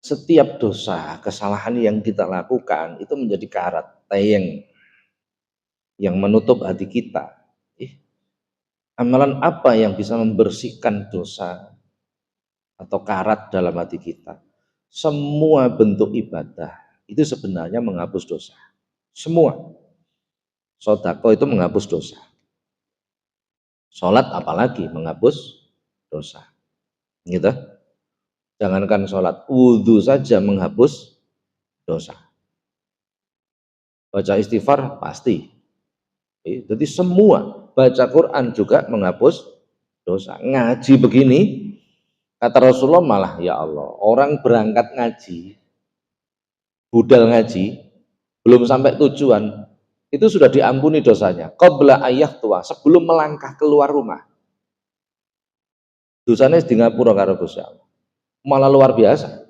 Setiap dosa, kesalahan yang kita lakukan itu menjadi karat tayeng yang menutup hati kita. Amalan apa yang bisa membersihkan dosa atau karat dalam hati kita? Semua bentuk ibadah itu sebenarnya menghapus dosa. Semua. Sodako itu menghapus dosa. Sholat apalagi menghapus dosa. Gitu. Jangankan sholat, wudhu saja menghapus dosa. Baca istighfar pasti. Jadi semua, baca Quran juga menghapus dosa. Ngaji begini, kata Rasulullah malah ya Allah, orang berangkat ngaji, budal ngaji, belum sampai tujuan, itu sudah diampuni dosanya. Qabla ayah tua, sebelum melangkah keluar rumah. Dosanya di ngapura karo Gusti Allah. Malah luar biasa.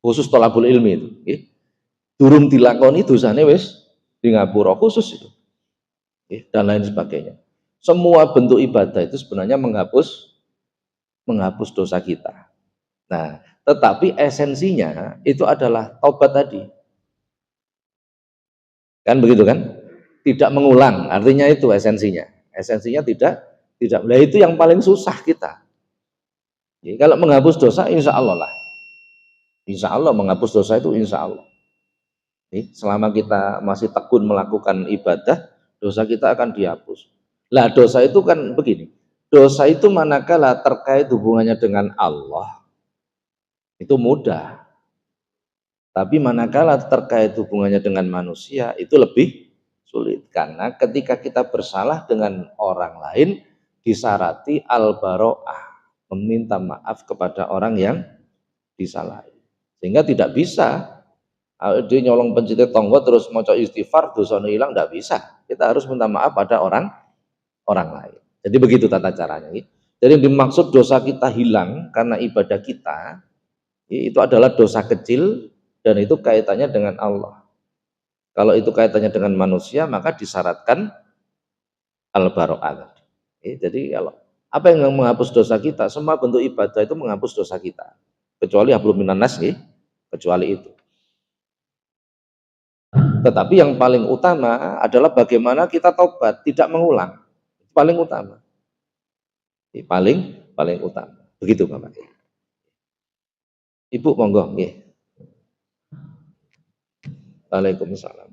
Khusus tolabul ilmi itu. Durung dilakoni dosanya wis di ngapura khusus itu. Dan lain sebagainya. Semua bentuk ibadah itu sebenarnya menghapus dosa kita. Nah, tetapi esensinya itu adalah taubat tadi. Kan begitu kan? Tidak mengulang, artinya itu esensinya. Esensinya tidak. Nah itu yang paling susah kita. Jadi, kalau menghapus dosa, insya Allah lah. Insya Allah menghapus dosa itu insya Allah. Jadi, selama kita masih tekun melakukan ibadah, dosa kita akan dihapus. Lah dosa itu kan begini. Dosa itu manakala terkait hubungannya dengan Allah, itu mudah. Tapi manakala terkait hubungannya dengan manusia, itu lebih sulit. Karena ketika kita bersalah dengan orang lain, disarati al-baro'ah, meminta maaf kepada orang yang disalahi. Sehingga tidak bisa, dia nyolong pencit tonggo terus mau istighfar, dosanya hilang, tidak bisa. Kita harus minta maaf pada orang lain. Jadi begitu tata caranya. Jadi yang dimaksud dosa kita hilang karena ibadah kita, itu adalah dosa kecil dan itu kaitannya dengan Allah. Kalau itu kaitannya dengan manusia, maka disyaratkan al-baro'ah. Jadi kalau apa yang menghapus dosa kita, semua bentuk ibadah itu menghapus dosa kita. Kecuali hablum minan nas, kecuali itu. Tetapi yang paling utama adalah bagaimana kita tobat, tidak mengulang. Paling utama. Paling utama. Begitu Bapak. Ibu monggo nggih. Waalaikumsalam.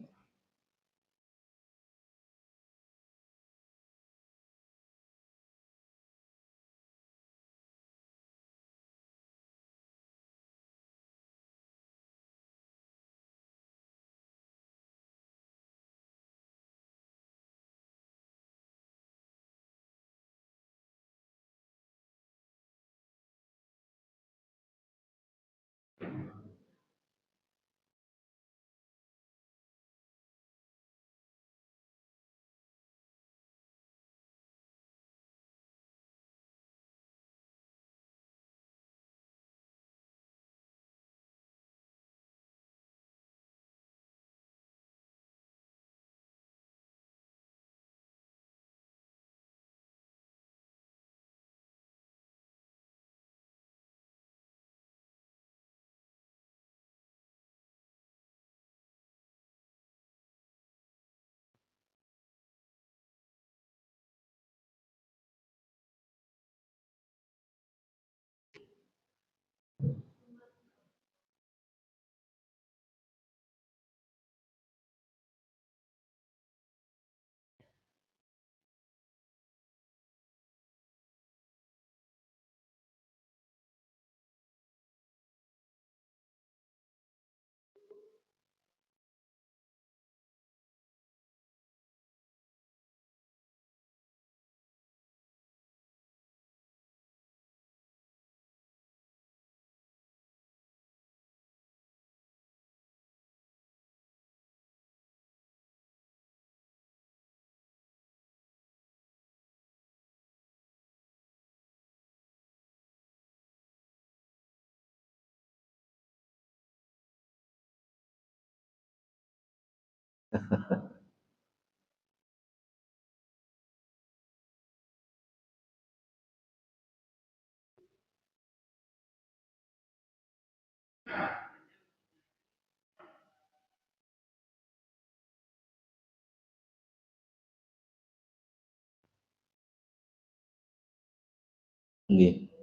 Nggih.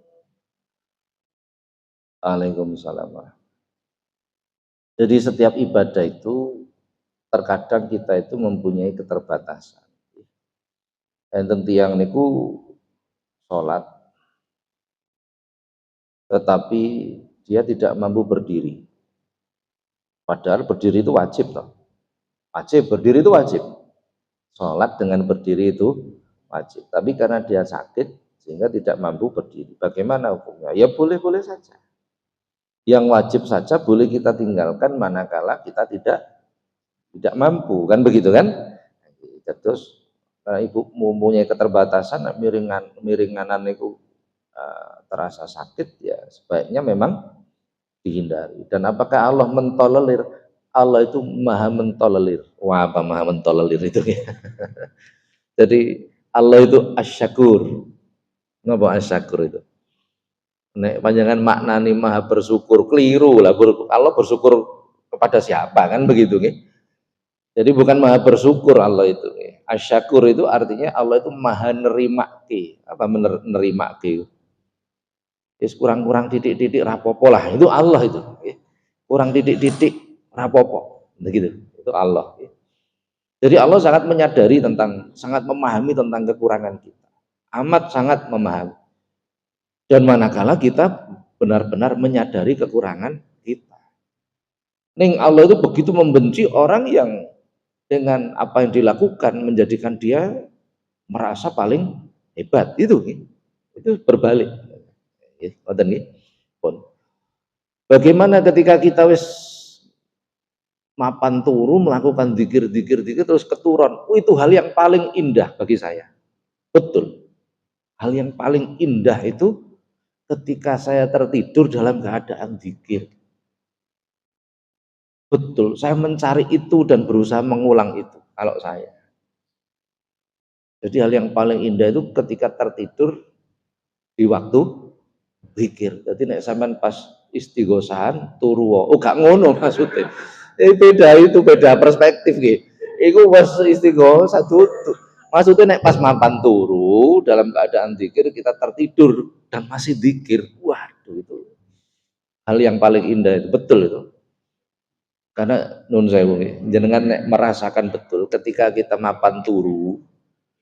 Waalaikumsalam. Jadi setiap ibadah itu terkadang kita itu mempunyai keterbatasan. Enten tiyang niku sholat, tetapi dia tidak mampu berdiri. Padahal berdiri itu wajib toh. Wajib, berdiri itu wajib. Sholat dengan berdiri itu wajib. Tapi karena dia sakit sehingga tidak mampu berdiri. Bagaimana hukumnya? Ya boleh-boleh saja. Yang wajib saja boleh kita tinggalkan manakala kita tidak mampu, kan begitu kan? Terus ibu mempunyai keterbatasan miringanan itu terasa sakit, ya sebaiknya memang dihindari. Dan apakah Allah mentolerir? Allah itu maha mentolerir. Wah, apa maha mentolerir itu ya? Jadi Allah itu asyakur. Ngapa asyakur itu? Nek panjangan maknani maha bersyukur, keliru lah. Allah bersyukur kepada siapa, kan begitu nih? Jadi bukan maha bersyukur Allah itu. Asyakur itu artinya Allah itu maha nerima ke. Apa menerima ke? Yes, kurang-kurang titik-titik rapopo lah. Itu Allah itu. Kurang titik-titik rapopo. Begitu. Itu Allah. Jadi Allah sangat menyadari tentang, sangat memahami tentang kekurangan kita. Amat sangat memahami. Dan manakala kita benar-benar menyadari kekurangan kita. Ning Allah itu begitu membenci orang yang dengan apa yang dilakukan menjadikan dia merasa paling hebat. Itu berbalik. Bagaimana ketika kita wis mapan turu melakukan dikir terus keturun, itu hal yang paling indah bagi saya. Betul. Hal yang paling indah itu ketika saya tertidur dalam keadaan zikir. Betul, saya mencari itu dan berusaha mengulang itu kalau saya. Jadi hal yang paling indah itu ketika tertidur di waktu zikir. Jadi nek sampean pas istighosahan turu. Oh gak ngono maksudnya. Beda perspektif gitu. Iku pas istighosah maksudnya nek pas mapan turu dalam keadaan zikir kita tertidur dan masih zikir. Waduh, itu hal yang paling indah, itu betul itu. Karena nun sewu jenengan nek merasakan betul ketika kita mapan turu,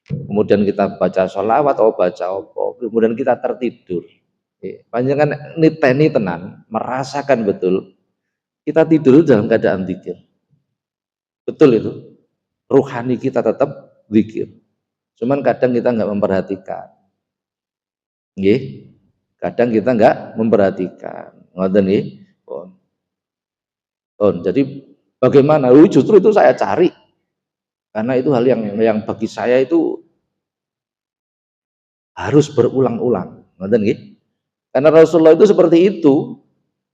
kemudian kita baca sholawat atau baca apa, kemudian kita tertidur. Panjenengan niteni tenan, merasakan betul kita tidur dalam keadaan zikir. Betul itu. Ruhani kita tetap zikir. Cuman kadang kita nggak memperhatikan. Nggih. Kadang kita nggak memperhatikan. Ngoten nggih. Jadi bagaimana? Justru itu saya cari. Karena itu hal yang bagi saya itu harus berulang-ulang. Ngoten nggih. Karena Rasulullah itu seperti itu.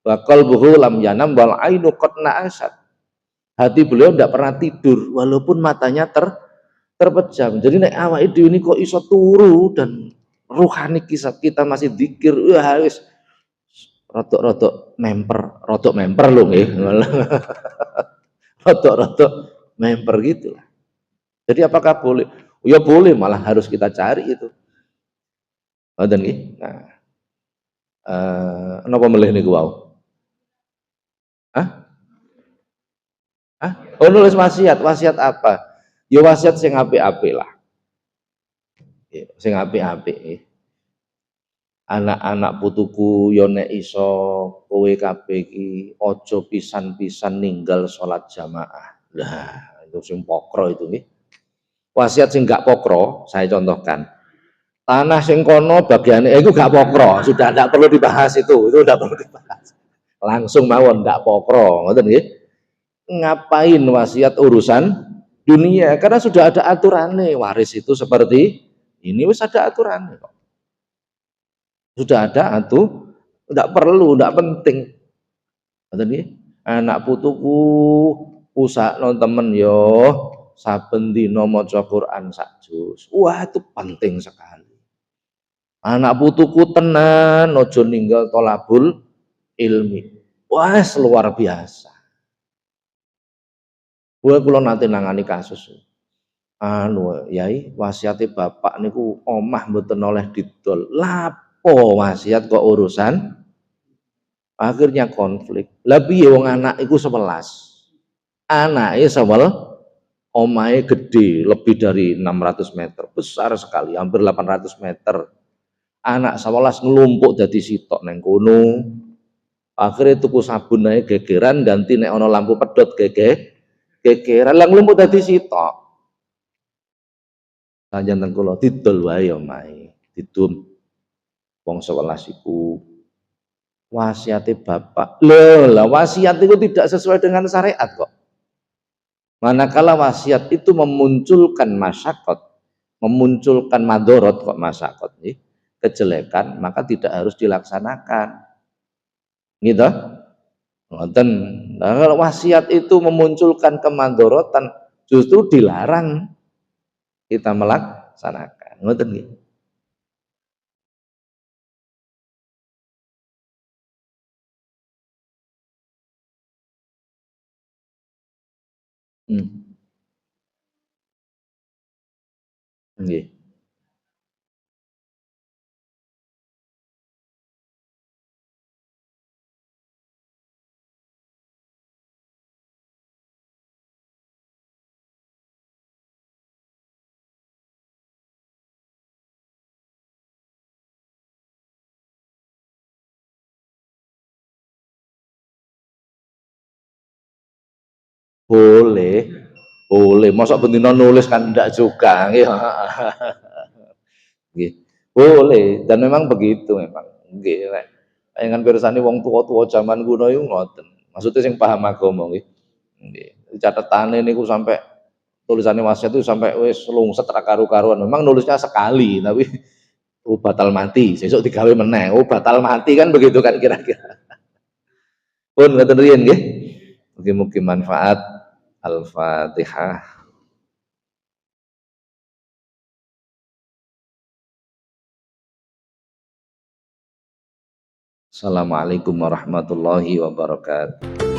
Bakal buhu lam yanam wal ainu qad na'asat. Hati beliau tidak pernah tidur walaupun matanya terpejam. Jadi nek awake dhewe ini kok iso turu dan ruhani kita masih zikir, wah wis rodok memper lho nggih. Rodok memper gitu lah. Jadi apakah boleh? Ya boleh, malah harus kita cari itu. Ngoten nggih. Nah, napa melih niku wau? Hah? Oh, nulis wasiat. Wasiat apa? Ya wasiat sing apik-apik lah. Sing apik-apik. Anak-anak putuku yo nek iso kowe kabeh iki aja pisan-pisan ninggal salat jamaah. Lah, itu sing pokro itu nggih. Wasiat sing gak pokro, saya contohkan. Tanah sing kono bagiane itu gak pokro, sudah tidak perlu dibahas itu tidak perlu dibahas. Langsung mawon gak pokro, ngoten nggih. Ngapain wasiat urusan dunia? Karena sudah ada aturannya. Waris itu seperti ini, wis ada aturannya kok. Sudah ada tidak perlu, tidak penting. Anak putuku usahno temen yo saben dina maca Quran sak juz. Wah, itu penting sekali. Anak putuku tenan aja ninggal tolabul ilmi. Wah, luar biasa. Kula nanti nangani kasus. Yai wasiate bapak niku omah mboten oleh didol. Lah Oh, wasiat kok urusan, akhirnya konflik. Lah piye wong anak iku 11. Anake 11, omahe gede, lebih dari 600 meter, besar sekali, hampir 800 meter. Anak 11 ngelumpuk dadi sitok neng kono. Akhirnya tuku sabun ae gegeran, ganti nek ana lampu pedhot gegeran, lah ngelumpuk dadi sitok. Sanjanten kula didol wae omahe, didum wong 11 iku. Wasiate bapak. Loh, lah wasiat itu tidak sesuai dengan syariat kok. Manakala wasiat itu memunculkan masyakot, memunculkan madorot kok masyakot nih, kejelekan, maka tidak harus dilaksanakan. Gitu. Ngoten. Nah, kalau wasiat itu memunculkan kemadorotan, justru dilarang kita melaksanakan. Ngoten nggih. Hmm. Nggih. Boleh, boleh. Masa bendina nulis kan enggak juga. Nggih. Nggih. Boleh dan memang begitu memang. Nggih, nek dengan pirsani wong tua-tua zaman kuno iku ngoten. Maksudnya sing paham agama nggih. Nggih. Catetane niku sampai tulisannya wasiat itu sampai wis lungset ra karu-karuan. Memang nulisnya sekali tapi oh batal mati, sesuk digawe meneh. Oh batal mati kan begitu kan kira-kira. Pun ngoten riyen nggih. Mugi-mugi manfaat. Al-Fatihah. Assalamualaikum warahmatullahi wabarakatuh.